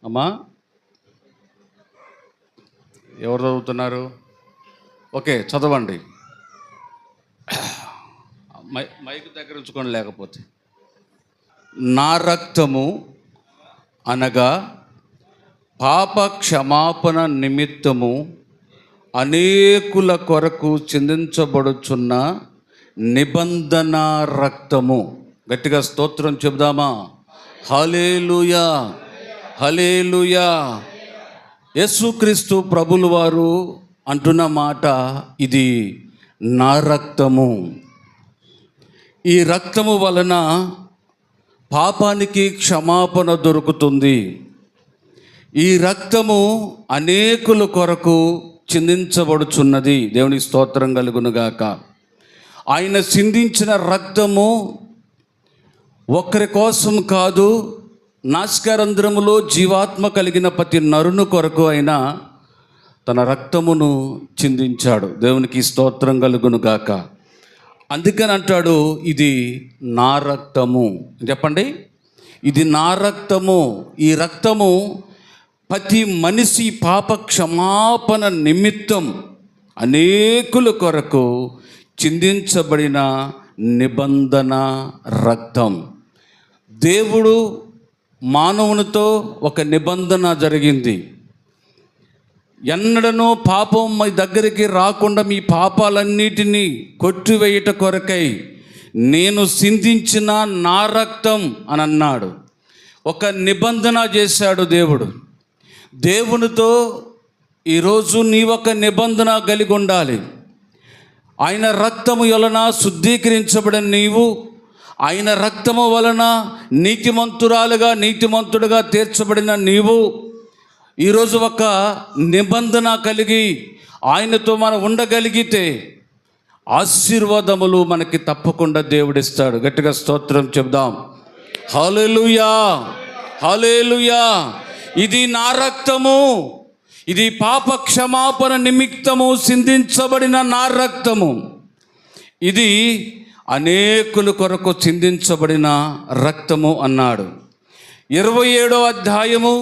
అమ్మా, ఎవరు చదువుతున్నారు? ఓకే, చదవండి. మైక్ దగ్గర ఉంచుకోండి. లేకపోతే నా రక్తము అనగా పాప క్షమాపణ నిమిత్తము అనేకుల కొరకు చిందించబడుచున్న నిబంధన రక్తము. గట్టిగా స్తోత్రం చెబుదామా? హల్లెలూయా, హల్లెలూయా. యేసుక్రీస్తు ప్రభులు వారు అంటున్న మాట ఇది, నా రక్తము. ఈ రక్తము వలన పాపానికి క్షమాపణ దొరుకుతుంది. ఈ రక్తము అనేకుల కొరకు చిందించబడుచున్నది. దేవునికి స్తోత్రం కలుగునుగాక. ఆయన చిందించిన రక్తము ఒక్కరి కోసం కాదు, నాసికారంధ్రములో జీవాత్మ కలిగిన ప్రతి నరుని కొరకు ఆయన తన రక్తమును చిందించాడు. దేవునికి స్తోత్రం కలుగునుగాక. అందుకని అంటాడు, ఇది నా రక్తము. చెప్పండి, ఇది నా రక్తము. ఈ రక్తము ప్రతి మనిషి పాప క్షమాపణ నిమిత్తం అనేకుల కొరకు చిందించబడిన నిబంధన రక్తం. దేవుడు మానవునితో ఒక నిబంధన జరిగింది. ఎన్నడనూ పాపం మీ దగ్గరికి రాకుండా మీ పాపాలన్నిటినీ కొట్టివేయుట కొరకై నేను సింధించిన నా రక్తం అని అన్నాడు. ఒక నిబంధన చేశాడు దేవుడు. దేవునితో ఈరోజు నీ ఒక నిబంధన కలిగి ఉండాలి. ఆయన రక్తము వలన శుద్ధీకరించబడిన నీవు, ఆయన రక్తము వలన నీతిమంతురాలుగా నీతిమంతుడుగా తీర్చబడిన నీవు ఈరోజు ఒక నిబంధన కలిగి ఆయనతో మనం ఉండగలిగితే ఆశీర్వాదములు మనకి తప్పకుండా దేవుడిస్తాడు. గట్టిగా స్తోత్రం చెప్దాం. హల్లెలూయా, హల్లెలూయా. ఇది నా రక్తము, ఇది పాప క్షమాపణ నిమిత్తము సిందించబడిన నా రక్తము. ఇది అనేకుల కొరకు చిందించబడిన రక్తము అన్నాడు. 27వ అధ్యాయము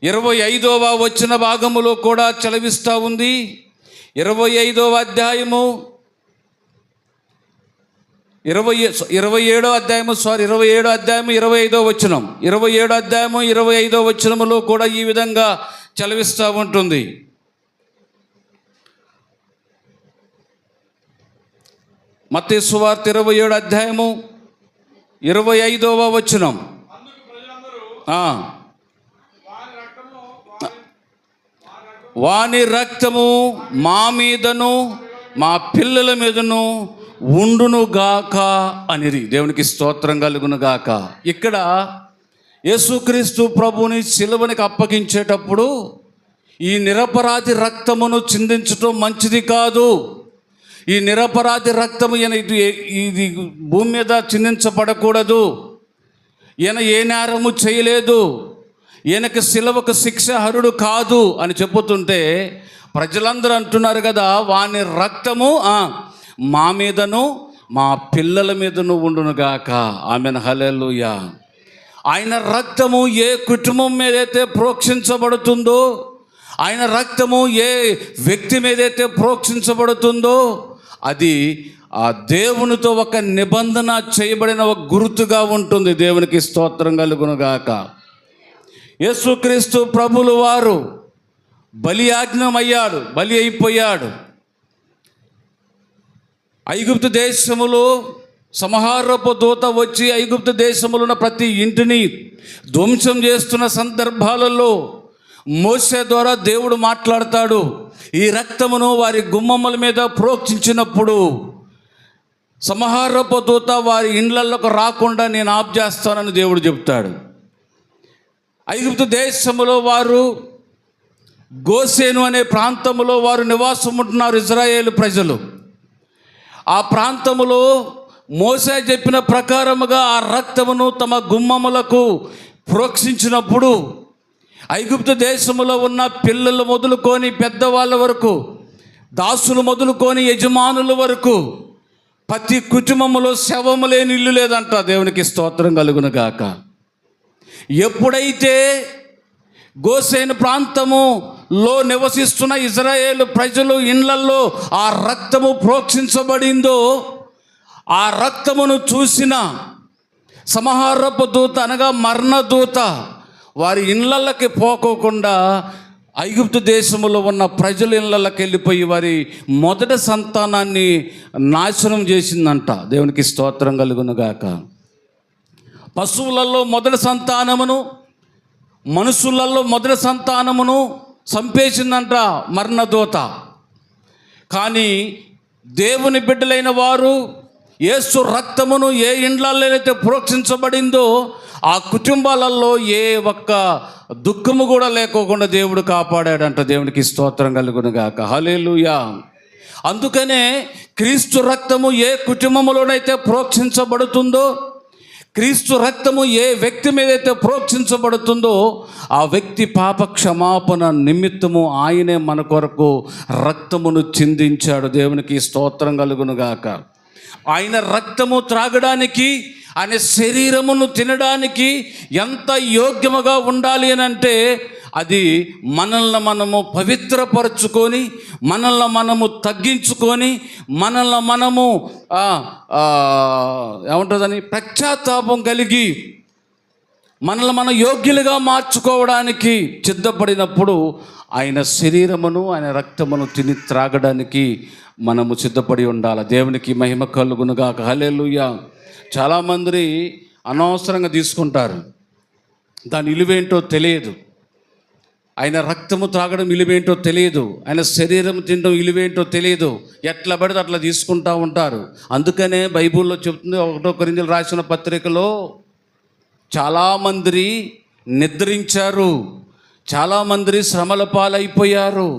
25వ వచన భాగములో కూడా చలవిస్తూ ఉంది. 27వ అధ్యాయము 27వ అధ్యాయము 25వ వచనం, 27వ అధ్యాయము 25వ వచనములో కూడా ఈ విధంగా చలవిస్తూ ఉంటుంది. మత్తయి సువార్త 27వ అధ్యాయము 25వ వచనం. వాని రక్తము మా మీదను మా పిల్లల మీదను ఉండునుగాక అనిరి. దేవునికి స్తోత్రం కలుగునుగాక. ఇక్కడ యేసుక్రీస్తు ప్రభుని సిలువనికి అప్పగించేటప్పుడు ఈ నిరపరాధి రక్తమును చిందించటం మంచిది కాదు. ఈ నిరపరాధి రక్తము ఇది భూమి మీద చిందించబడకూడదు. ఈయన ఏ నేరము చేయలేదు, ఈయనకి సిలువకు శిక్ష అర్హుడు కాదు అని చెప్పుతుంటే ప్రజలందరూ అంటున్నారు కదా, వాని రక్తము మా మీదను మా పిల్లల మీదను ఉండునుగాక. ఆమెన్, హల్లెలూయా. ఆయన రక్తము ఏ కుటుంబం మీదైతే ప్రోక్షించబడుతుందో, ఆయన రక్తము ఏ వ్యక్తి మీదైతే ప్రోక్షించబడుతుందో అది ఆ దేవునితో ఒక నిబంధన చేయబడిన ఒక గుర్తుగా ఉంటుంది. దేవునికి స్తోత్రం కలుగునుగాక. యేసుక్రీస్తు ప్రభులు వారు బలి అయిపోయాడు. ఐగుప్తు దేశములో సంహారపు దూత వచ్చి ఐగుప్తు దేశములో ఉన్న ప్రతి ఇంటిని ధ్వంసం చేస్తున్న సందర్భాలలో మోసే ద్వారా దేవుడు మాట్లాడతాడు. ఈ రక్తమును వారి గుమ్మముల మీద ప్రోక్షించినప్పుడు సంహారపు దూత వారి ఇండ్లలోకి రాకుండా నేను ఆఫ్ చేస్తానని దేవుడు చెప్తాడు. ఐగుప్తు దేశములో వారు గోసేను అనే ప్రాంతములో వారు నివాసం ఉంటున్నారు ఇజ్రాయేలు ప్రజలు. ఆ ప్రాంతములో మోసే చెప్పిన ప్రకారముగా ఆ రక్తమును తమ గుమ్మములకు ప్రోక్షించినప్పుడు ఐగుప్తు దేశములో ఉన్న పిల్లలు మొదలుకొని పెద్దవాళ్ళ వరకు, దాసులు మొదలుకొని యజమానుల వరకు ప్రతి కుటుంబములో శవము లేని ఇల్లు లేదంట. దేవునికి స్తోత్రం కలుగునుగాక. ఎప్పుడైతే గోసేను ప్రాంతములో నివసిస్తున్న ఇజ్రాయేలు ప్రజలు ఇండ్లల్లో ఆ రక్తము ప్రోక్షించబడిందో, ఆ రక్తమును చూసిన సంహారపు దూత అనగా మరణదూత వారి ఇళ్ళకి పోకోకుండా ఐగుప్తు దేశంలో ఉన్న ప్రజల ఇళ్ళకి వెళ్ళిపోయి వారి మొదటి సంతానాన్ని నాశనం చేసిందంట. దేవునికి స్తోత్రం కలుగునుగాక. పశువులలో మొదటి సంతానమును, మనుషులలో మొదటి సంతానమును చంపేసిందంట మరణదూత. కానీ దేవుని బిడ్డలైన వారు యేసు రక్తమును ఏ ఇండ్లలో అయితే ప్రోక్షించబడిందో ఆ కుటుంబాలలో ఏ ఒక్క దుఃఖము కూడా లేకోకుండా దేవుడు కాపాడాడంట. దేవునికి స్తోత్రం కలుగునుగాక. హల్లెలూయా. అందుకనే క్రీస్తు రక్తము ఏ కుటుంబంలోనైతే ప్రోక్షించబడుతుందో, క్రీస్తు రక్తము ఏ వ్యక్తి మీదైతే ప్రోక్షించబడుతుందో ఆ వ్యక్తి పాప క్షమాపణ నిమిత్తము ఆయనే మన కొరకు రక్తమును చిందించాడు. దేవునికి స్తోత్రం కలుగునుగాక. ఆయన రక్తము త్రాగడానికి, ఆయన శరీరమును తినడానికి ఎంత యోగ్యముగా ఉండాలి అని అంటే అది మనల్ని మనము పవిత్రపరచుకొని, మనల్ని మనము తగ్గించుకొని, మనల్ని మనము ఏముంటుందని పశ్చాత్తాపం కలిగి మనల్ని మనం యోగ్యులుగా మార్చుకోవడానికి సిద్ధపడినప్పుడు ఆయన శరీరమును, ఆయన రక్తమును తిని త్రాగడానికి మనము సిద్ధపడి ఉండాలి. దేవునికి మహిమ కలుగునుగాక. హల్లెలూయా. చాలామంది అనవసరంగా తీసుకుంటారు, దాని విలువేంటో తెలియదు. ఆయన రక్తము త్రాగడం విలువేంటో తెలియదు, ఆయన శరీరం తినడం విలువేంటో తెలియదు. ఎట్లా పడితే అట్లా తీసుకుంటూ ఉంటారు. అందుకనే బైబిల్లో చెప్తుంది, 1 కొరింథీయులకు రాసిన పత్రికలో చాలామంది నిద్రించారు, చాలామంది శ్రమల పాలైపోయారు.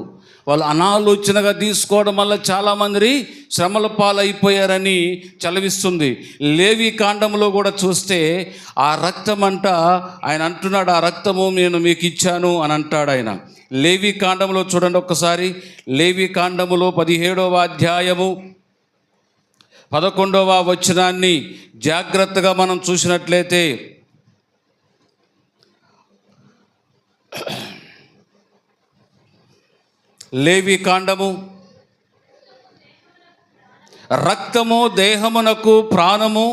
వాళ్ళు అనాలోచనగా తీసుకోవడం వల్ల చాలామంది శ్రమల పాలైపోయారని చలవిస్తుంది. లేవి కాండంలో కూడా చూస్తే ఆ రక్తం అంట ఆయన అంటున్నాడు, ఆ రక్తము నేను మీకు ఇచ్చాను అని అంటాడు ఆయన. లేవి కాండంలో చూడండి ఒక్కసారి. లేవి కాండములో 17వ అధ్యాయము 11వ వచనాన్ని జాగ్రత్తగా మనం చూసినట్లయితే, లేవి కాండము, రక్తము దేహమునకు ప్రాణము,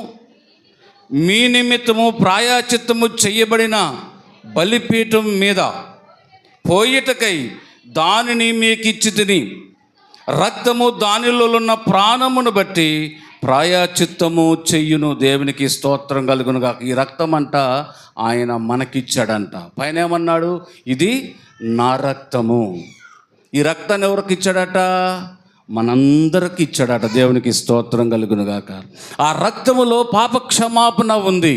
మీ నిమిత్తము ప్రాయశ్చిత్తము చేయబడిన బలిపీఠం మీద పోయిటకై దానిని మీకిచ్చి తిని, రక్తము దానిలో ఉన్న ప్రాణమును బట్టి ప్రాయశ్చిత్తము చెయ్యును. దేవునికి స్తోత్రం కలుగునుగా. ఈ రక్తం అంట ఆయన మనకిచ్చాడంట. పైన ఏమన్నాడు, ఇది నా రక్తము. ఈ రక్తాన్ని ఎవరికి ఇచ్చాడట? మనందరికి ఇచ్చాడట. దేవునికి స్తోత్రం కలుగునుగాక. ఆ రక్తములో పాప క్షమాపణ ఉంది,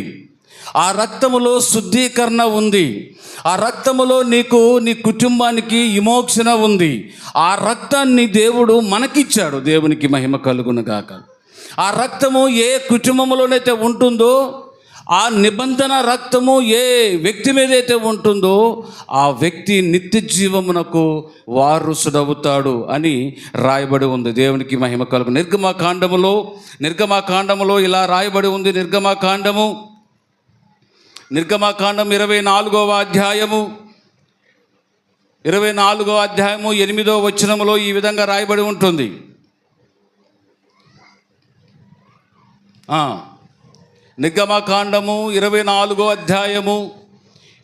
ఆ రక్తములో శుద్ధీకరణ ఉంది, ఆ రక్తములో నీకు, నీ కుటుంబానికి విమోచన ఉంది. ఆ రక్తాన్ని దేవుడు మనకిచ్చాడు. దేవునికి మహిమ కలుగునుగాక. ఆ రక్తము ఏ కుటుంబంలోనైతే ఉంటుందో, ఆ నిబంధన రక్తము ఏ వ్యక్తి మీదైతే ఉంటుందో ఆ వ్యక్తి నిత్య జీవమునకు వారసుడవుతాడు అని రాయబడి ఉంది. దేవునికి మహిమ కలుగు. నిర్గమాకాండములో ఇలా రాయబడి ఉంది. నిర్గమాకాండం 24వ అధ్యాయము 8వ వచనములో ఈ విధంగా రాయబడి ఉంటుంది. నిర్గమకాండము 24వ అధ్యాయము.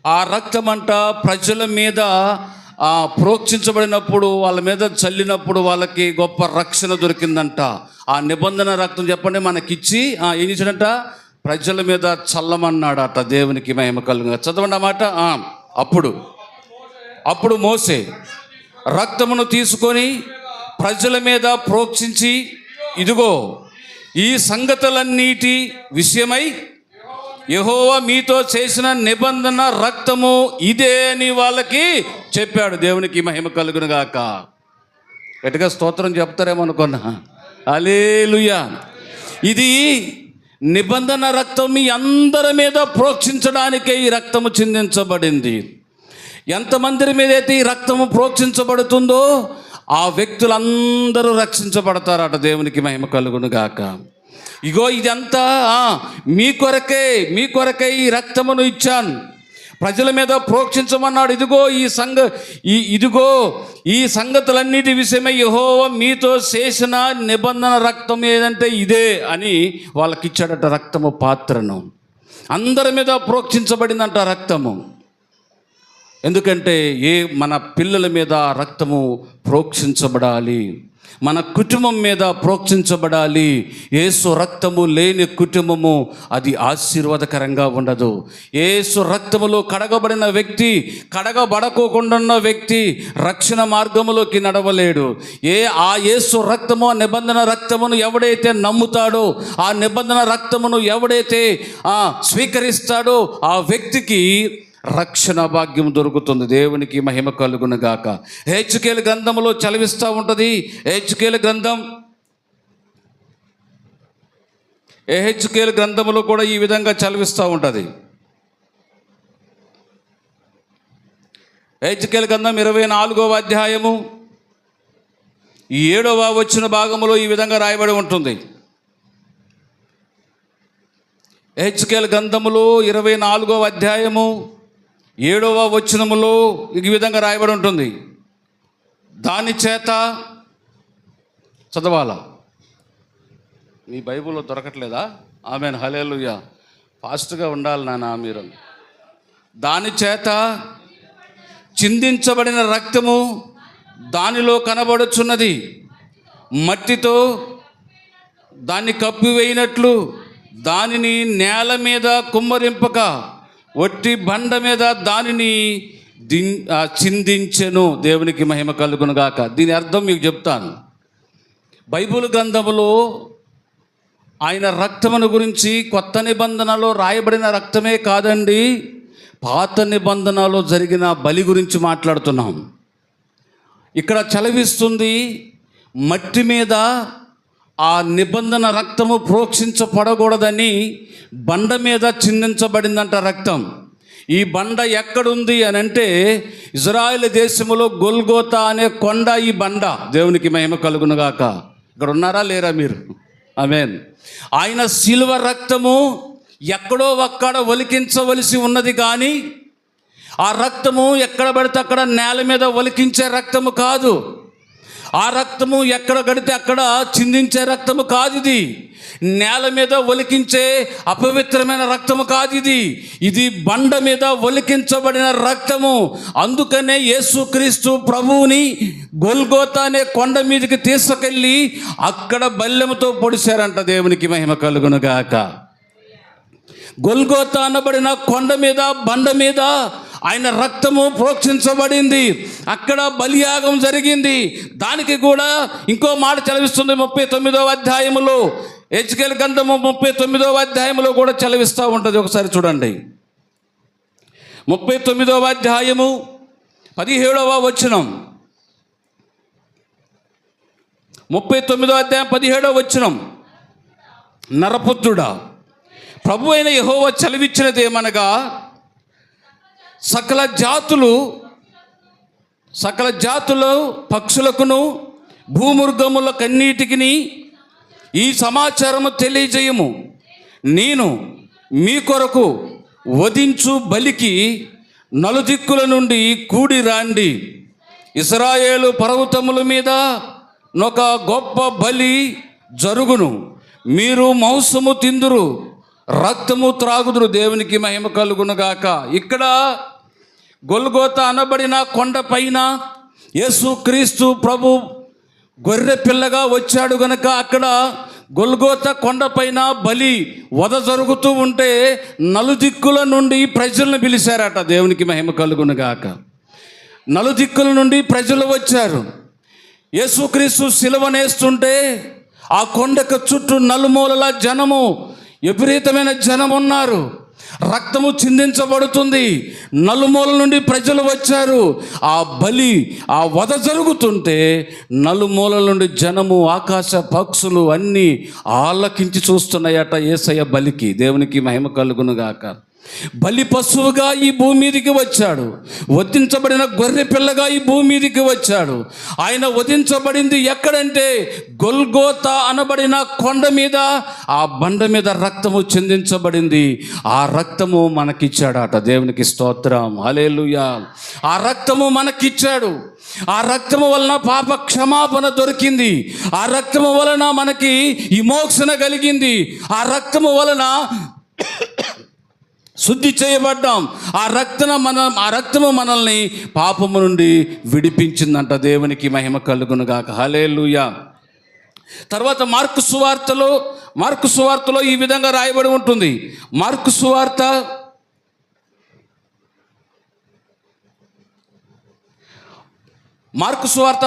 ఆ రక్తమంట ప్రజల మీద ప్రోక్షించబడినప్పుడు, వాళ్ళ మీద చల్లినప్పుడు వాళ్ళకి గొప్ప రక్షణ దొరికిందంట. ఆ నిబంధన రక్తం చెప్పండి మనకిచ్చి ఏం చేశాడంట? ప్రజల మీద చల్లమన్నాడట. దేవునికి మహిమ కలుగుగా. చదవండి అన్నమాట. అప్పుడు మోసే రక్తమును తీసుకొని ప్రజల మీద ప్రోక్షించి, ఇదిగో ఈ సంగతులన్నిటి విషయమై యెహోవా మీతో చేసిన నిబంధన రక్తము ఇదే అని వాళ్ళకి చెప్పాడు. దేవునికి మహిమ కలుగునుగాక. గట్టిగా స్తోత్రం చెప్తారేమో అనుకున్నా. హల్లెలూయా. ఇది నిబంధన రక్తం మీ అందరి మీద ప్రోక్షించడానికే ఈ రక్తము చిందించబడింది. ఎంతమంది మీదైతే ఈ రక్తము ప్రోక్షించబడుతుందో ఆ వ్యక్తులందరూ రక్షించబడతారట. దేవునికి మహిమ కలుగునుగాక. ఇగో ఇదంతా మీ కొరకే ఈ రక్తమును ఇచ్చాను. ప్రజల మీద ప్రోక్షించమన్నాడు. ఇదిగో ఈ సంగతులన్నిటి విషయమై యెహోవా మీతో చేసిన నిబంధన రక్తం ఏదంటే ఇదే అని వాళ్ళకి ఇచ్చాడట. రక్తము పాత్రను అందరి మీద ప్రోక్షించబడిందంట రక్తము. ఎందుకంటే మన పిల్లల మీద రక్తము ప్రోక్షించబడాలి, మన కుటుంబం మీద ప్రోక్షించబడాలి. యేసు రక్తము లేని కుటుంబము అది ఆశీర్వాదకరంగా ఉండదు. యేసు రక్తములో కడగబడిన వ్యక్తి, కడగబడకోకుండా ఉన్న వ్యక్తి రక్షణ మార్గములోకి నడవలేడు. ఆ యేసు రక్తము, ఆ నిబంధన రక్తమును ఎవడైతే నమ్ముతాడో, ఆ నిబంధన రక్తమును ఎవడైతే స్వీకరిస్తాడో ఆ వ్యక్తికి రక్షణ భాగ్యం దొరుకుతుంది. దేవునికి మహిమ కలుగును గాక. హెచ్కేలు గ్రంథంలో చదివిస్తూ ఉంటుంది. హెచ్కేలు గ్రంథంలో కూడా ఈ విధంగా చదివిస్తూ ఉంటుంది. హెచ్కేలు గ్రంథం 24వ అధ్యాయము 7వ వచన భాగంలో ఈ విధంగా రాయబడి ఉంటుంది. హెచ్కేలు గ్రంథములో 24వ అధ్యాయము 7వ వచనములో ఈ విధంగా రాయబడి ఉంటుంది. దాని చేత చదవాలా? మీ బైబిల్లో దొరకట్లేదా? ఆమేన్, హల్లెలూయా. ఫాస్ట్గా ఉండాలి నాన్న మీరు. దాని చేత చిందించబడిన రక్తము దానిలో కనబడుచున్నది, మట్టితో దాన్ని కప్పివేయినట్లు దానిని నేల మీద కుమ్మరింపక ఒట్టి బండ మీద దానిని చిందించెను. దేవునికి మహిమ కలుగును గాక. దీని అర్థం మీకు చెప్తాను. బైబిల్ గ్రంథములో ఆయన రక్తమును గురించి కొత్త నిబంధనలో రాయబడిన రక్తమే కాదండి, పాత నిబంధనలో జరిగిన బలి గురించి మాట్లాడుతున్నాం. ఇక్కడ చలవిస్తుంది, మట్టి మీద ఆ నిబంధన రక్తము ప్రోక్షించబడకూడదని బండ మీద చిందించబడిందంట రక్తం. ఈ బండ ఎక్కడుంది అని అంటే ఇజ్రాయెల్ దేశములో గొల్గోతా అనే కొండ ఈ బండ. దేవునికి మహిమ కలుగును గాక. ఇక్కడ ఉన్నారా లేరా మీరు? ఆమేన్. ఆయన శిలువ రక్తము ఎక్కడో ఒక్కడ ఒలికించవలసి ఉన్నది, కానీ ఆ రక్తము ఎక్కడ పడితే అక్కడ నేల మీద ఒలికించే రక్తము కాదు. ఆ రక్తము ఎక్కడ కడితే అక్కడ చిందించే రక్తము కాదు. ఇది నేల మీద ఒలికించే అపవిత్రమైన రక్తము కాదు. ఇది బండ మీద ఒలికించబడిన రక్తము. అందుకనే యేసుక్రీస్తు ప్రభువుని గొల్గోతా అనే కొండ మీదకి తీసుకెళ్ళి అక్కడ బల్లెముతో పొడిచారంట. దేవునికి మహిమ కలుగును గాక. గొల్గోతా అనబడిన కొండ మీద, బండ మీద ఆయన రక్తము ప్రోక్షించబడింది. అక్కడ బలియాగం జరిగింది. దానికి కూడా ఇంకో మాట చదివిస్తుంది 39వ అధ్యాయములో. హెచ్కేలు గ్రంథము 39వ అధ్యాయములో కూడా చదివిస్తూ ఉంటుంది. ఒకసారి చూడండి. 39వ అధ్యాయము 17వ వచనం. 39వ అధ్యాయం 17వ వచనం. నరపుత్రుడా, ప్రభు అయిన యెహోవా చలివిచ్చినదేమనగా సకల జాతులు పక్షులకును భూమృగములకన్నిటికి ఈ సమాచారము తెలియజేయము. నేను మీ కొరకు వధించు బలికి నలుదిక్కుల నుండి కూడి రాండి. ఇశ్రాయేలు పర్వతముల మీద ఒక గొప్ప బలి జరుగును. మీరు మాంసము తిందురు, రక్తము త్రాగుదురు. దేవునికి మహిమ కలుగును గాక. ఇక్కడ గొల్గోతా అనబడిన కొండపైన యేసుక్రీస్తు ప్రభు గొర్రె పిల్లగా వచ్చాడు గనక అక్కడ గొల్గోతా కొండపైన బలి వధ జరుగుతూ ఉంటే నలుదిక్కుల నుండి ప్రజలను పిలిచారట. దేవునికి మహిమ కలుగును గాక. నలుదిక్కుల నుండి ప్రజలు వచ్చారు. యేసుక్రీస్తు సిలువనేస్తుంటే ఆ కొండకు చుట్టూ నలుమూలల జనము, విపరీతమైన జనం ఉన్నారు. రక్తము చిందించబడుతుంది. నలుమూల నుండి ప్రజలు వచ్చారు. ఆ బలి, ఆ వధ జరుగుతుంటే నలుమూలల నుండి జనము, ఆకాశ పక్షులు అన్నీ ఆలకించి చూస్తున్నాయట యేసయ్య బలికి. దేవునికి మహిమ కలుగును గాక. బలి పశువుగా ఈ భూమి మీదకి వచ్చాడు. వధించబడిన గొర్రె పిల్లగా ఈ భూమి మీదకి వచ్చాడు. ఆయన వధించబడింది ఎక్కడంటే గొల్గోతా అనబడిన కొండ మీద. ఆ బండ మీద రక్తము చిందించబడింది. ఆ రక్తము మనకిచ్చాడట. దేవునికి స్తోత్రం, హల్లెలూయా. ఆ రక్తము మనకిచ్చాడు. ఆ రక్తము వలన పాప క్షమాపణ దొరికింది. ఆ రక్తము వలన మనకి విమోచన కలిగింది. ఆ రక్తము వలన శుద్ధి చేయబడ్డాం. ఆ రక్తము మనల్ని పాపము నుండి విడిపించిందంట. దేవునికి మహిమ కలుగును గాక, హల్లెలూయా. తర్వాత మార్కు సువార్తలో ఈ విధంగా రాయబడి ఉంటుంది. మార్కు సువార్త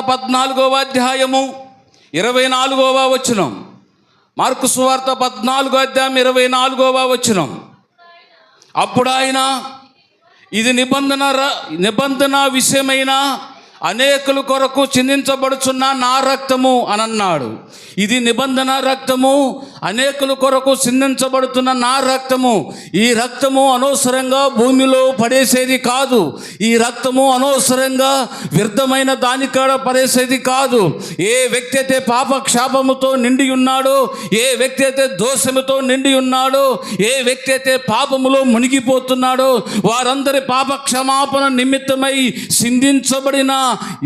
14వ అధ్యాయము 24వ వచనం. మార్కు సువార్త 14వ అధ్యాయం 24వ వచనం. అప్పుడు ఆయన, ఇది నిబంధన విషయమైన అనేకుల కొరకు చిందించబడుచున్న నా రక్తము అని అన్నాడు. ఇది నిబంధన రక్తము, అనేకుల కొరకు చిందించబడుతున్న నా రక్తము. ఈ రక్తము అనవసరంగా భూమిలో పడేసేది కాదు. ఈ రక్తము అనవసరంగా వ్యర్థమైన దానికాడ పడేసేది కాదు. ఏ వ్యక్తి అయితే పాప క్షాపముతో నిండి ఉన్నాడో, ఏ వ్యక్తి అయితే దోషముతో నిండి ఉన్నాడో, ఏ వ్యక్తి అయితే పాపములో మునిగిపోతున్నాడో, వారందరి పాప క్షమాపణ నిమిత్తమై సిందించబడిన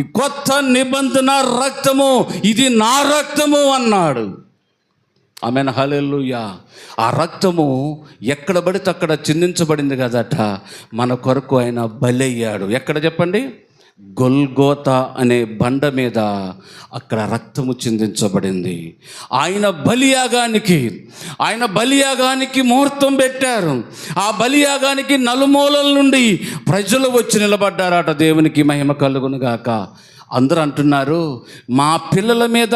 ఈ కొత్త నిబంధన రక్తము, ఇది నా రక్తము అన్నాడు. ఆమేన్, హల్లెలూయా. ఆ రక్తము ఎక్కడ పడితే అక్కడ చిందించబడింది కదట. మన కొరకు ఆయన బలయ్యాడు. ఎక్కడ చెప్పండి? గొల్గోతా అనే బండ మీద అక్కడ రక్తము చిందించబడింది. ఆయన బలియాగానికి ముహూర్తం పెట్టారు. ఆ బలియాగానికి నలుమూలల నుండి ప్రజలు వచ్చి నిలబడ్డారట. దేవునికి మహిమ కలుగును గాక. అందరూ అంటున్నారు, మా పిల్లల మీద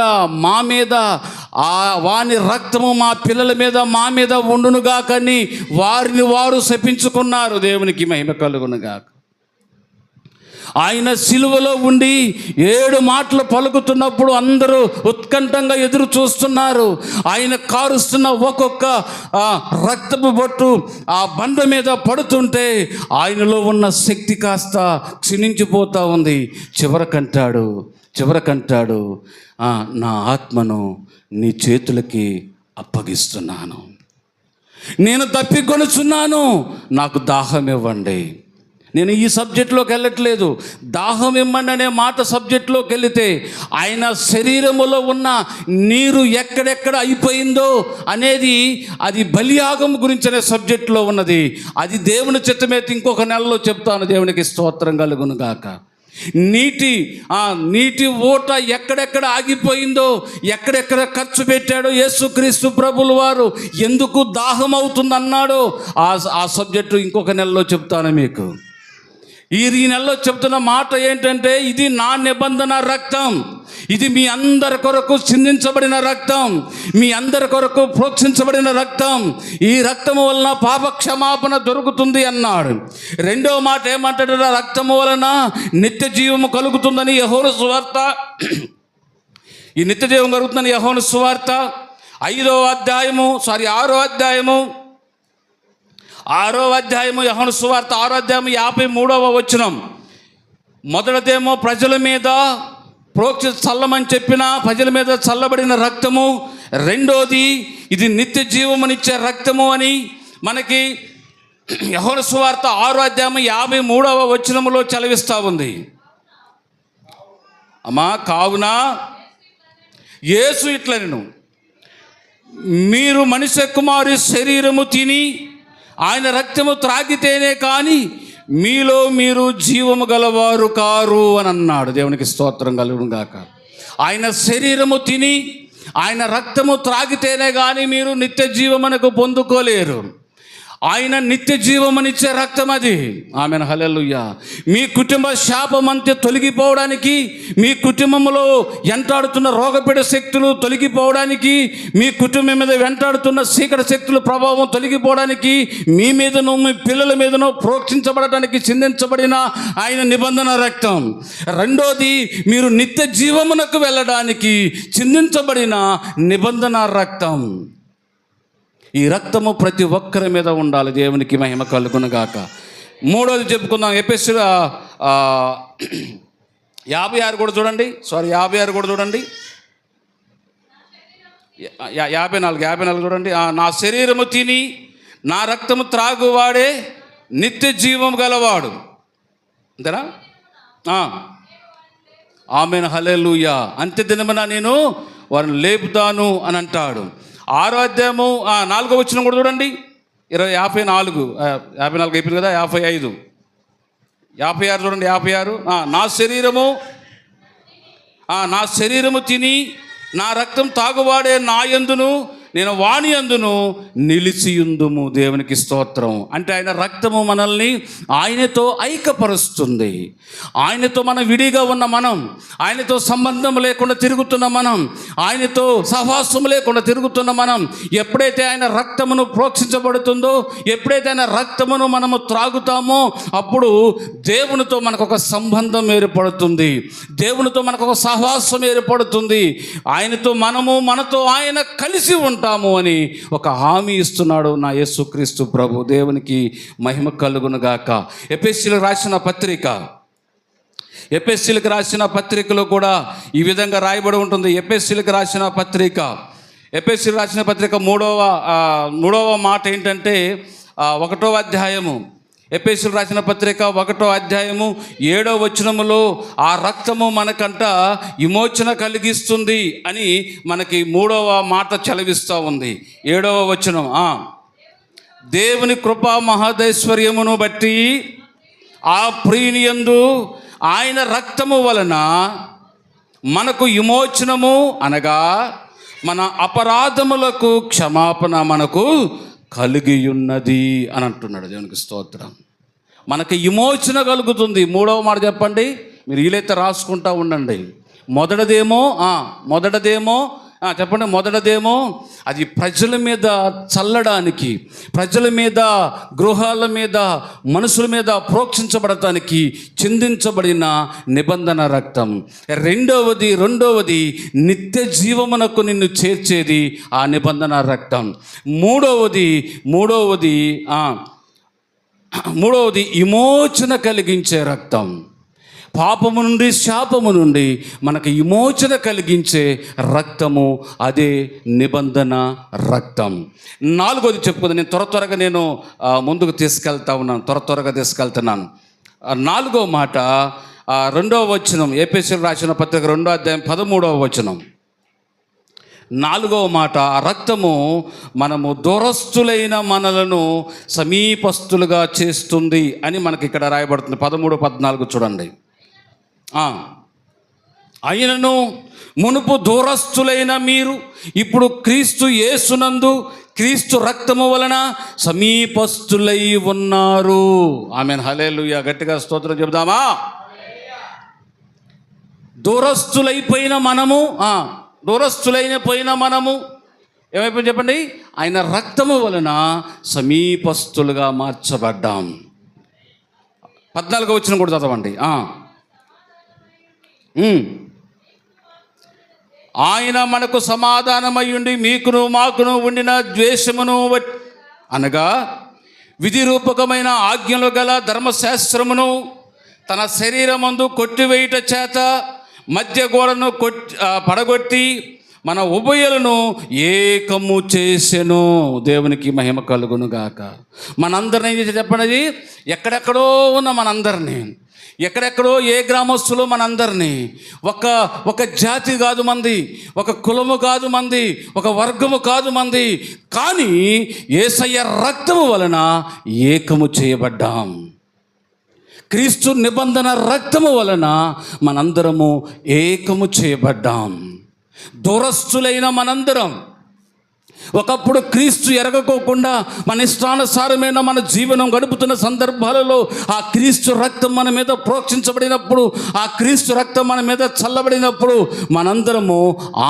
వాని రక్తము మా పిల్లల మీద మా మీద ఉండునుగాకని వారిని వారు శపించుకున్నారు. దేవునికి మహిమ కలుగునుగాక. ఆయన సిలువలో ఉండి 7 మాటలు పలుకుతున్నప్పుడు అందరూ ఉత్కంఠంగా ఎదురు చూస్తున్నారు. ఆయన కారుస్తున్న ఒక్కొక్క రక్తపు బొట్టు ఆ బండ మీద పడుతుంటే ఆయనలో ఉన్న శక్తి కాస్త క్షీణించిపోతూ ఉంది. చివరకంటాడు, నా ఆత్మను నీ చేతులకి అప్పగిస్తున్నాను. నేను తప్పికొనుచున్నాను, నాకు దాహం ఇవ్వండి. నేను ఈ సబ్జెక్టులోకి వెళ్ళట్లేదు. దాహం ఇమ్మండి అనే మాట సబ్జెక్టులోకి వెళితే ఆయన శరీరములో ఉన్న నీరు ఎక్కడెక్కడ అయిపోయిందో అనేది అది బలియాగం గురించి అనే సబ్జెక్టులో ఉన్నది. అది దేవుని చిత్తమైతే ఇంకొక నెలలో చెప్తాను. దేవునికి స్తోత్రం కలుగును గాక. నీటి ఊట ఎక్కడెక్కడ ఆగిపోయిందో, ఎక్కడెక్కడ ఖర్చు పెట్టాడో యేసుక్రీస్తు ప్రభులు వారు, ఎందుకు దాహం అవుతుందన్నాడో ఆ సబ్జెక్టు ఇంకొక నెలలో చెప్తాను మీకు. ఈ నెలలో చెప్తున్న మాట ఏంటంటే, ఇది నా నిబంధన రక్తం. ఇది మీ అందరి కొరకు చిందించబడిన రక్తం, మీ అందరి కొరకు ప్రోక్షించబడిన రక్తం. ఈ రక్తము వలన పాప క్షమాపణ దొరుకుతుంది అన్నాడు. రెండవ మాట ఏమంటాడు? రక్తము వలన నిత్య జీవము కలుగుతుందని యోహాను సువార్త. ఈ నిత్య జీవం కలుగుతుందని యోహాను సువార్త 6వ అధ్యాయము యోహాను సువార్త 6వ అధ్యాయం 53వ వచనం. మొదటిదేమో ప్రజల మీద చల్లమని చెప్పిన ప్రజల మీద చల్లబడిన రక్తము. రెండోది ఇది నిత్య జీవమునిచ్చే రక్తము అని మనకి యోహాను సువార్త 6వ అధ్యాయం 53వ వచనములో చలవిస్తూ ఉంది. కావున యేసు ఇట్లనెను, మీరు మనుష్య కుమారుని శరీరము తిని ఆయన రక్తము త్రాగితేనే కానీ మీలో మీరు జీవము గలవారు కారు అని అన్నాడు. దేవునికి స్తోత్రం కలుగును గాక. ఆయన శరీరము తిని ఆయన రక్తము త్రాగితేనే కానీ మీరు నిత్య జీవమునకు పొందుకోలేరు. ఆయన నిత్య జీవమనిచ్చే రక్తం అది. ఆమేన్, హల్లెలూయా. మీ కుటుంబ శాపమంతా తొలగిపోవడానికి, మీ కుటుంబంలో వెంటాడుతున్న రోగపీడ శక్తులు తొలగిపోవడానికి, మీ కుటుంబం మీద వెంటాడుతున్న చీకటి శక్తుల ప్రభావం తొలగిపోవడానికి, మీ మీదనో మీ పిల్లల మీదనో ప్రోక్షించబడటానికి చిందించబడిన ఆయన నిబంధన రక్తం. రెండోది, మీరు నిత్య జీవమునకు వెళ్ళడానికి చిందించబడిన నిబంధన రక్తం. ఈ రక్తము ప్రతి ఒక్కరి మీద ఉండాలి. దేవునికి మహిమ కలుగును గాక. మూడోది చెప్పుకుందాం. ఎఫెసీయుల 56 కూడా చూడండి. 56 కూడా చూడండి. 54 చూడండి. నా శరీరము తిని నా రక్తము త్రాగువాడే నిత్య జీవం గలవాడు. అంతేనా? ఆమేన్, హల్లెలూయా. అంత్య దినమున నేను వారిని లేపుతాను అని అంటాడు. 6వ అధ్యాయము 4వ వచనం కూడా చూడండి. 54 అయిపోయింది కదా. 55 56 చూడండి. 56 నా శరీరము తిని నా రక్తం తాగువాడే నా యందును నేను వాని యందును నిలిచియుందుము. దేవునికి స్తోత్రం. అంటే ఆయన రక్తము మనల్ని ఆయనతో ఐక్యపరుస్తుంది. ఆయనతో మనం విడిగా ఉన్న మనం, ఆయనతో సంబంధం లేకుండా తిరుగుతున్న మనం, ఆయనతో సహవాసం లేకుండా తిరుగుతున్న మనం, ఎప్పుడైతే ఆయన రక్తమును ప్రోక్షించబడుతుందో, ఎప్పుడైతే ఆయన రక్తమును మనము త్రాగుతామో, అప్పుడు దేవునితో మనకు ఒక సంబంధం ఏర్పడుతుంది. దేవునితో మనకు ఒక సహవాసం ఏర్పడుతుంది. ఆయనతో మనతో ఆయన కలిసి ఉంటాము అని ఒక హామీ ఇస్తున్నాడు నా యేసుక్రీస్తు ప్రభు. దేవునికి మహిమ కలుగును గాక. ఎఫెసీయులకు రాసిన పత్రికలో కూడా ఈ విధంగా రాయబడి ఉంటుంది. ఎఫెసీయులకు రాసిన పత్రిక మూడవ మాట ఏంటంటే 1వ అధ్యాయము, ఎఫెసీయులకు రాసిన పత్రిక 1వ అధ్యాయము 7వ వచనములో ఆ రక్తము మనకంట విమోచన కలిగిస్తుంది అని మనకి 3వ మాట చలవిస్తూ ఉంది. 7వ వచనం, దేవుని కృపా మహదైశ్వర్యమును బట్టి ఆ ప్రియుని యందు ఆయన రక్తము వలన మనకు విమోచనము, అనగా మన అపరాధములకు క్షమాపణ మనకు కలిగి ఉన్నది అని అంటున్నాడు. దేవునికి స్తోత్రం. మనకి విమోచన కలుగుతుంది. 3వ మాట చెప్పండి. మీరు వీలైతే రాసుకుంటా ఉండండి. మొదటిదేమో చెప్పండి. మొదటిదేమో అది ప్రజల మీద చల్లడానికి, ప్రజల మీద, గృహాల మీద, మనుషుల మీద ప్రోక్షించబడటానికి చిందించబడిన నిబంధన రక్తం. రెండవది నిత్య జీవమునకు నిన్ను చేర్చేది ఆ నిబంధన రక్తం. మూడవది విమోచన కలిగించే రక్తం. పాపము నుండి, శాపము నుండి మనకు విమోచన కలిగించే రక్తము, అదే నిబంధన రక్తం. 4వది చెప్పుకుంది. నేను త్వరగా ముందుకు తీసుకెళ్తున్నాను. 4వ మాట 2వ వచనం, ఎఫెసీయులకు రాసిన పత్రిక 2వ అధ్యాయం 13వ వచనం. 4వ మాట, ఆ రక్తము మనము దూరస్తులైన మనలను సమీపస్తులుగా చేస్తుంది అని మనకి ఇక్కడ రాయబడుతుంది. 13, 14 చూడండి. అయినను మునుపు దూరస్తులైన మీరు ఇప్పుడు క్రీస్తు యేసునందు క్రీస్తు రక్తము వలన సమీపస్తులై ఉన్నారు. ఆమేన్, హల్లెలూయా. గట్టిగా స్తోత్రం చెబుదామా? దూరస్తులైన మనము ఏమైపోయింది చెప్పండి? ఆయన రక్తము వలన సమీపస్తులుగా మార్చబడ్డాం. 14వ వచనం కూడా చదవండి. ఆయన మనకు సమాధానమయ్యుండి మీకును మాకును ఉండిన ద్వేషమును, అనగా విధి రూపకమైన ఆజ్ఞలు గల ధర్మశాస్త్రమును తన శరీరమందు కొట్టివేయుట చేత మధ్య గోడను పడగొట్టి మన ఉభయులను ఏకము చేసెను. దేవునికి మహిమ కలుగును గాక. మనందరినీ ఏం చేసి చెప్పండి? ఎక్కడెక్కడో ఉన్న మనందరినీ, ఎక్కడెక్కడో ఏ గ్రామస్తులు మనందరినీ, ఒక జాతి కాదు మంది, ఒక కులము కాదు మంది, ఒక వర్గము కాదు మంది, కానీ యేసయ్య రక్తము వలన ఏకము చేయబడ్డాం. క్రీస్తు నిబంధన రక్తము వలన మనందరము ఏకము చేయబడ్డాం. దూరస్తులైన మనందరం ఒకప్పుడు క్రీస్తు ఎరగకోకుండా మన ఇష్టానుసారమైన మన జీవనం గడుపుతున్న సందర్భాలలో ఆ క్రీస్తు రక్తం మన మీద ప్రోక్షించబడినప్పుడు, ఆ క్రీస్తు రక్తం మన మీద చల్లబడినప్పుడు మనందరము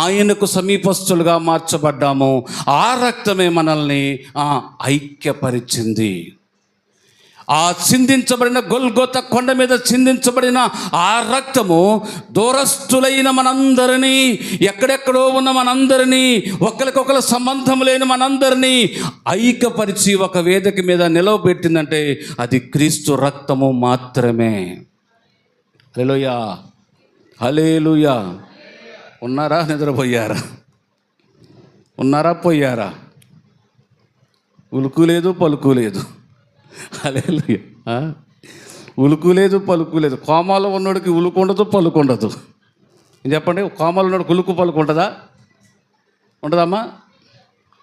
ఆయనకు సమీపస్తులుగా మార్చబడ్డాము. ఆ రక్తమే మనల్ని ఐక్యపరిచింది. ఆ చిందించబడిన గొల్గొత కొండ మీద చిందించబడిన ఆ రక్తము దూరస్తులైన మనందరినీ, ఎక్కడెక్కడో ఉన్న మనందరినీ, ఒకరికొకరు సంబంధం లేని మనందరినీ ఐక్యపరిచి ఒక వేదిక మీద నిలవబెట్టిందంటే అది క్రీస్తు రక్తము మాత్రమే. హల్లెలూయా, హల్లెలూయా. ఉన్నారా, నిద్రపోయారా? ఉన్నారా, పోయారా? ఉలుకు లేదు, పలుకు లేదు. హల్లెలూయా. ఉలుకు లేదు, పలుకు లేదు. కోమాలో ఉన్నోడికి ఉలుకు ఉండదు, పలుకు ఉండదు. చెప్పండి, కోమాలో ఉన్నోడికి ఉలుకు పలుకు ఉంటుందా? ఉంటుందమ్మా?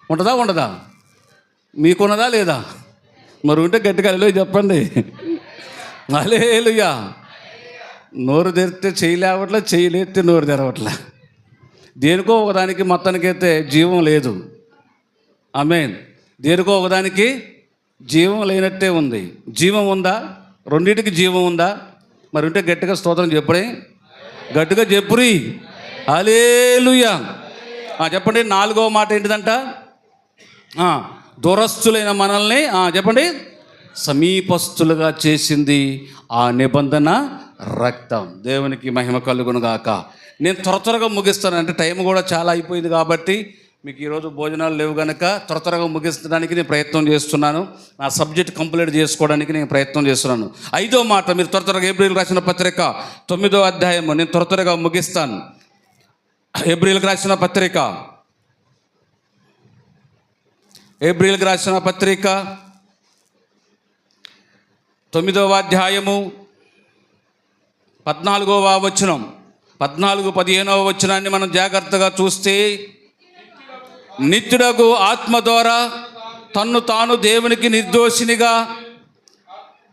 ఉంటుందా, ఉండదా? మీకున్నదా లేదా? మరి ఉంటే గట్టిగా హల్లెలూయా చెప్పండి. హల్లెలూయా. నోరు తెరిస్తే చేయలేవట్లే, చేయలేస్తే నోరు తెరవట్లే. దేనికో ఒకదానికి మొత్తానికైతే జీవం లేదు. ఆమేన్. దేనికో ఒకదానికి జీవం లేనట్టే ఉంది. జీవం ఉందా? రెండింటికి జీవం ఉందా? మరి ఉంటే గట్టిగా స్తోత్రం చెప్పుడే, గట్టిగా చెప్పురి. హల్లెలూయా. చెప్పండి. 4వ మాట ఏంటిదంట? దూరస్తులైన మనల్ని చెప్పండి సమీపస్తులుగా చేసింది ఆ నిబంధన రక్తం. దేవునికి మహిమ కలుగును గాక. నేను త్వరగా ముగిస్తాను, అంటే టైం కూడా చాలా అయిపోయింది కాబట్టి మీకు ఈరోజు భోజనాలు లేవు కనుక త్వరగా ముగించడానికి నేను ప్రయత్నం చేస్తున్నాను. నా సబ్జెక్ట్ కంప్లీట్ చేసుకోవడానికి నేను ప్రయత్నం చేస్తున్నాను. 5వ మాట మీరు త్వరగా ఏబ్రిల్కి రాసిన పత్రిక 9వ అధ్యాయము నేను త్వరగా ముగిస్తాను. ఏబ్రిల్కి రాసిన పత్రిక 9వ అధ్యాయము 14వ వచనం, 14-15వ వచనాన్ని మనం జాగ్రత్తగా చూస్తే, నిత్యుడగు ఆత్మ ద్వారా తన్ను తాను దేవునికి నిర్దోషినిగా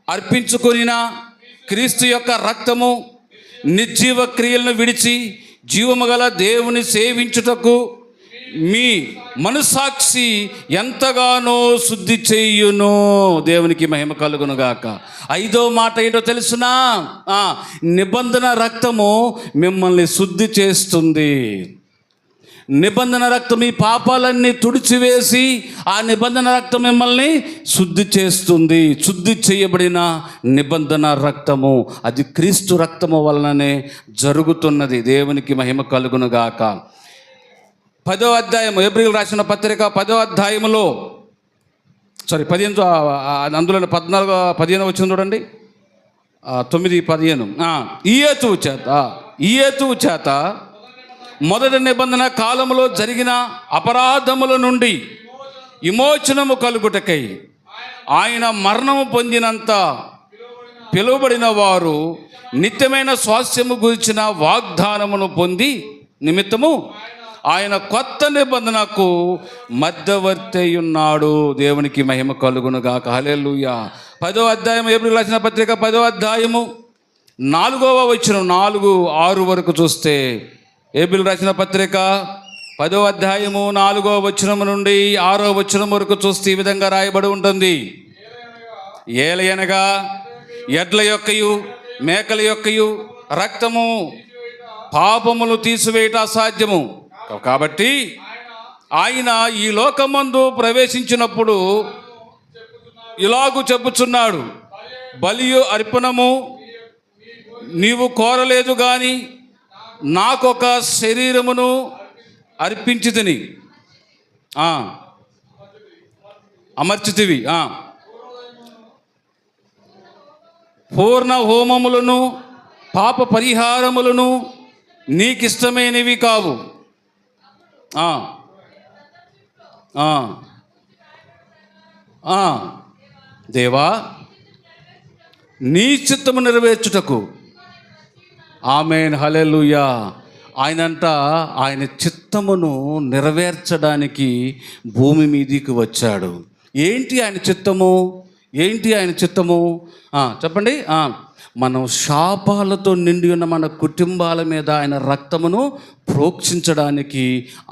అర్పించుకొనిన క్రీస్తు యొక్క రక్తము నిర్జీవ క్రియలను విడిచి జీవము గల దేవుని సేవించుటకు మీ మనస్సాక్షి ఎంతగానో శుద్ధి చేయును. దేవునికి మహిమ కలుగును గాక. 5వ మాట ఏంటో తెలుసునా? నిబంధన రక్తము మిమ్మల్ని శుద్ధి చేస్తుంది. నిబంధన రక్తం మీ పాపాలన్నీ తుడిచివేసి ఆ నిబంధన రక్తం మిమ్మల్ని శుద్ధి చేస్తుంది. శుద్ధి చేయబడిన నిబంధన రక్తము అది క్రీస్తు రక్తము వలననే జరుగుతున్నది. దేవునికి మహిమ కలుగును గాక. 10వ అధ్యాయము ఏబ్రిల్ రాసిన పత్రిక 10వ అధ్యాయములో 15 అందులో 14-15 వచ్చింది చూడండి. 9-15 ఈ హేతువు చేత మొదటి నిబంధన కాలములో జరిగిన అపరాధముల నుండి విమోచనము కలుగుటకై ఆయన మరణము పొందినంత పిలువబడిన వారు నిత్యమైన స్వాస్థ్యము గురించిన వాగ్దానమును పొంది నిమిత్తము ఆయన కొత్త నిబంధనకు మధ్యవర్తి ఉన్నాడు. దేవునికి మహిమ కలుగును గాక. హల్లెలూయా. 10వ అధ్యాయం ఏబ్రిల్ రాసిన పత్రిక 10వ అధ్యాయము 4వ వచనం 4-6 వరకు చూస్తే, ఏబ్రిల్ రాసిన పత్రిక 10వ అధ్యాయము 4వ వచనం నుండి 6వ వచనం వరకు చూస్తే ఈ విధంగా రాయబడి ఉంటుంది. ఏలయనగా ఎడ్ల యొక్కయు మేకల యొక్కయు రక్తము పాపములు తీసివేయట అసాధ్యము. కాబట్టి ఆయన ఈ లోకమందు ప్రవేశించినప్పుడు ఇలాగు చెప్పుచున్నాడు, బలియు అర్పణము నీవు కోరలేదు గాని నాకొక శరీరమును అర్పించితిని, అమర్చితివి. పూర్ణ హోమములను పాప పరిహారములను నీకిష్టమైనవి కావు. దేవా నీ చిత్తము నెరవేర్చుటకు. ఆమేన్. హల్లెలూయా. ఆయన చిత్తమును నెరవేర్చడానికి భూమి మీదికి వచ్చాడు. ఏంటి ఆయన చిత్తము? చెప్పండి. మనం శాపాలతో నిండి ఉన్న మన కుటుంబాల మీద ఆయన రక్తమును ప్రోక్షించడానికి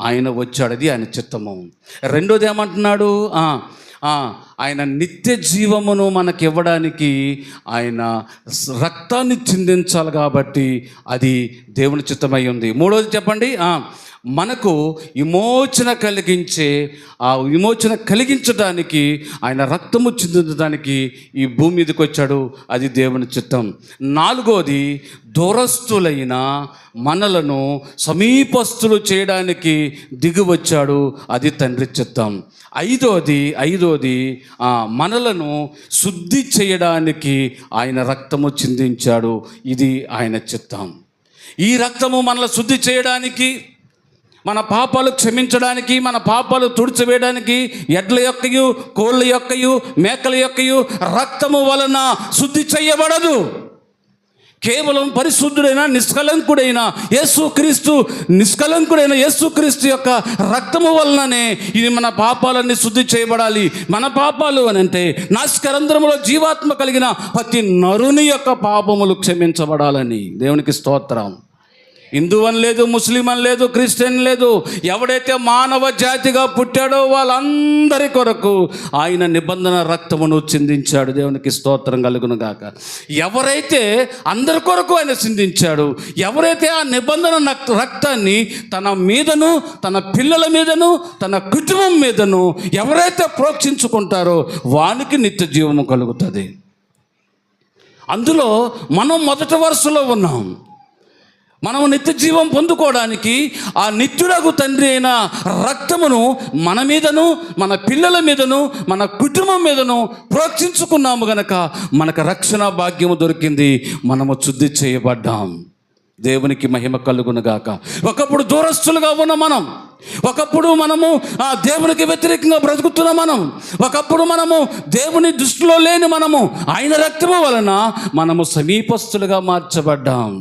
ఆయన వచ్చాడు. అది ఆయన చిత్తము. రెండోది ఏమంటున్నాడు? ఆయన నిత్య జీవమును మనకి ఇవ్వడానికి ఆయన రక్తాన్ని చిందించాలి కాబట్టి అది దేవుని చిత్తమై ఉంది. మూడోది చెప్పండి, మనకు విమోచన కలిగించడానికి ఆయన రక్తము చిందించడానికి ఈ భూమి మీదకి వచ్చాడు, అది దేవుని చిత్తం. నాలుగోది, దూరస్తులైన మనలను సమీపస్తులు చేయడానికి దిగి వచ్చాడు, అది తండ్రి చిత్తం. ఐదోది మనలను శుద్ధి చేయడానికి ఆయన రక్తము చిందించాడు, ఇది ఆయన చిత్తం. ఈ రక్తము మనల్ని శుద్ధి చేయడానికి, మన పాపాలు క్షమించడానికి, మన పాపాలు తుడిచివేయడానికి ఎడ్ల యొక్కయు, కోళ్ళ యొక్కయు, మేకల యొక్కయు రక్తము వలన శుద్ధి చేయబడదు. కేవలం పరిశుద్ధుడైన నిష్కలంకుడైన యేసుక్రీస్తు యొక్క రక్తము వలననే ఇది మన పాపాలన్నీ శుద్ధి చేయబడాలి. మన పాపాలు అని అంటే నాసికారంధ్రములో జీవాత్మ కలిగిన ప్రతి నరుని యొక్క పాపములు క్షమించబడాలని. దేవునికి స్తోత్రం. హిందూ అని లేదు, ముస్లిం అని లేదు, క్రిస్టియన్ లేదు, ఎవడైతే మానవ జాతిగా పుట్టాడో వాళ్ళందరి కొరకు ఆయన నిబంధన రక్తమును చిందించాడు. దేవునికి స్తోత్రం కలుగును గాక. ఎవరైతే అందరి కొరకు ఆయన చిందించాడు, ఎవరైతే ఆ నిబంధన రక్తాన్ని తన మీదను, తన పిల్లల మీదను, తన కుటుంబం మీదను ఎవరైతే ప్రోక్షించుకుంటారో వానికి నిత్య జీవము కలుగుతుంది. అందులో మనం మొదటి వరుసలో ఉన్నాం. మనం నిత్య జీవం పొందుకోవడానికి ఆ నిత్యుడగు తండ్రి అయిన రక్తమును మన మీదను, మన పిల్లల మీదను, మన కుటుంబం మీదను ప్రోక్షించుకున్నాము గనక మనకు రక్షణ భాగ్యము దొరికింది, మనము శుద్ధి చేయబడ్డాం. దేవునికి మహిమ కలుగునుగాక. ఒకప్పుడు దూరస్తులుగా ఉన్న మనం, ఒకప్పుడు మనము దేవునికి వ్యతిరేకంగా బ్రతుకుతున్న మనం, ఒకప్పుడు మనము దేవుని దృష్టిలో లేని మనము ఆయన రక్తము వలన మనము సమీపస్తులుగా మార్చబడ్డాం.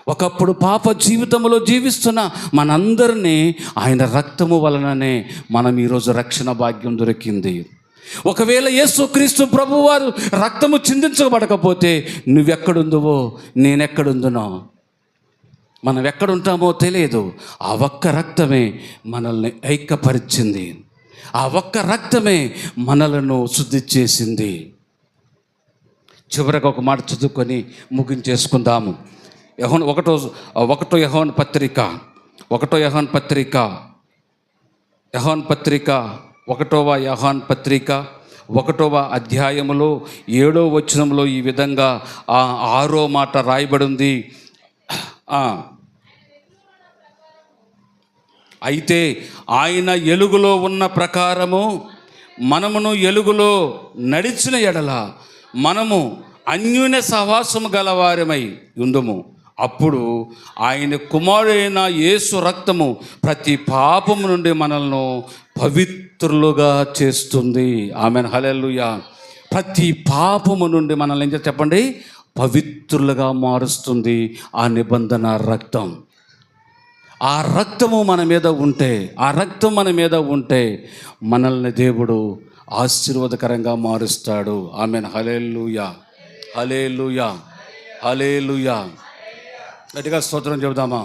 ఒకప్పుడు పాప జీవితంలో జీవిస్తున్న మనందరినీ ఆయన రక్తము వలననే మనం ఈరోజు రక్షణ భాగ్యం దొరికింది. ఒకవేళ యేసుక్రీస్తు ప్రభువారు రక్తము చిందించబడకపోతే నువ్వెక్కడుందువో నేనెక్కడుందునో, మనం ఎక్కడుంటామో తెలియదు. ఆ ఒక్క రక్తమే మనల్ని ఐక్యపరిచింది, ఆ ఒక్క రక్తమే మనలను శుద్ధి చేసింది. చివరికి ఒక మాట చదువుకొని ముగించేసుకుందాము. ఒకటో యోహాను పత్రిక 1వ యోహాను 1వ అధ్యాయములో 7వ వచనంలో ఈ విధంగా 6వ మాట రాయబడింది. అయితే ఆయన ఎలుగులో ఉన్న ప్రకారము మనమును ఎలుగులో నడిచిన ఎడల మనము అన్యోన్య సహవాసము గలవారమై ఉందుము. అప్పుడు ఆయన కుమారుడైన యేసు రక్తము ప్రతి పాపము నుండి మనల్ని పవిత్రులుగా చేస్తుంది. ఆమెన్, హల్లెలూయా. ప్రతి పాపము నుండి మనల్ని ఏం చేస్తుంది చెప్పండి? పవిత్రులుగా మారుస్తుంది ఆ నిబంధన రక్తం. ఆ రక్తము మన మీద ఉంటే, ఆ రక్తం మన మీద ఉంటే మనల్ని దేవుడు ఆశీర్వాదకరంగా మారుస్తాడు. ఆమెన్, హల్లెలూయా, హల్లెలూయా, హల్లెలూయా. గట్టిగా స్తోత్రం చెబుదామా?